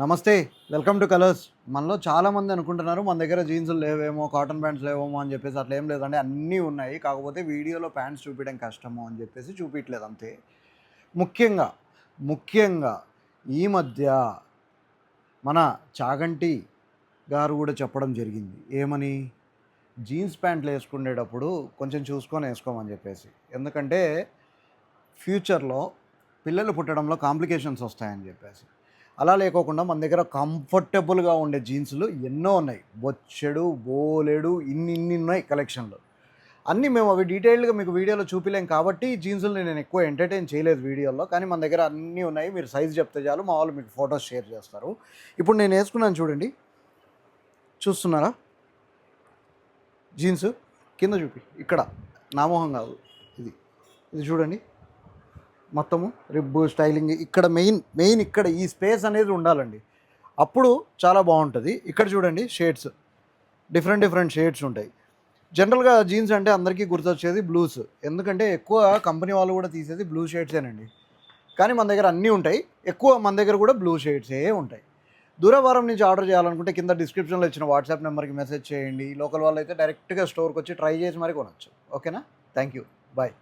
నమస్తే. Welcome to colours. మనలో చాలామంది అనుకుంటున్నారు మన దగ్గర జీన్సులు లేవేమో, కాటన్ ప్యాంట్స్ లేవేమో అని చెప్పేసి. అట్లా ఏం లేదండి, అన్నీ ఉన్నాయి. కాకపోతే వీడియోలో ప్యాంట్స్ చూపించడం కష్టము అని చెప్పేసి చూపించలేదు అంతే. ముఖ్యంగా ముఖ్యంగా ఈ మధ్య మన చాగంటి గారు కూడా చెప్పడం జరిగింది. ఏమని? జీన్స్ ప్యాంట్లు వేసుకునేటప్పుడు కొంచెం చూసుకొని వేసుకోమని చెప్పేసి. ఎందుకంటే ఫ్యూచర్లో పిల్లలు పుట్టడంలో కాంప్లికేషన్స్ వస్తాయని చెప్పేసి. అలా లేకోకుండా మన దగ్గర కంఫర్టబుల్గా ఉండే జీన్సులు ఎన్నో ఉన్నాయి. బొచ్చెడు, బోలెడు, ఇన్ని ఉన్నాయి కలెక్షన్లు. అన్నీ మేము అవి డీటెయిల్డ్గా మీకు వీడియోలో చూపిలేం కాబట్టి జీన్సుల్ని నేను ఎక్కువ ఎంటర్టైన్ చేయలేదు వీడియోలో. కానీ మన దగ్గర అన్నీ ఉన్నాయి. మీరు సైజ్ చెప్తే చాలు, మా వాళ్ళు మీకు ఫొటోస్ షేర్ చేస్తారు. ఇప్పుడు నేను వేసుకున్నాను చూడండి, చూస్తున్నారా? జీన్స్ కింద చూపి, ఇక్కడ నామోహం కాదు, ఇది ఇది చూడండి. మొత్తము రిబ్బు స్టైలింగ్ ఇక్కడ మెయిన్ ఇక్కడ ఈ స్పేస్ అనేది ఉండాలండి. అప్పుడు చాలా బాగుంటుంది. ఇక్కడ చూడండి, షేడ్స్ డిఫరెంట్ షేడ్స్ ఉంటాయి. జనరల్గా జీన్స్ అంటే అందరికీ గుర్తొచ్చేది బ్లూస్, ఎందుకంటే ఎక్కువ కంపెనీ వాళ్ళు కూడా తీసేది బ్లూ షేడ్సేనండి. కానీ మన దగ్గర అన్నీ ఉంటాయి. ఎక్కువ మన దగ్గర కూడా బ్లూ షేడ్సే ఉంటాయి. దూరవారం నుంచి ఆర్డర్ చేయాలనుకుంటే కింద డిస్క్రిప్షన్లో ఇచ్చిన వాట్సాప్ నెంబర్కి మెసేజ్ చేయండి. లోకల్ వాళ్ళు అయితే డైరెక్ట్గా స్టోర్కి వచ్చి ట్రై చేసి మరీ కొనవచ్చు. ఓకేనా? Thank you. బాయ్.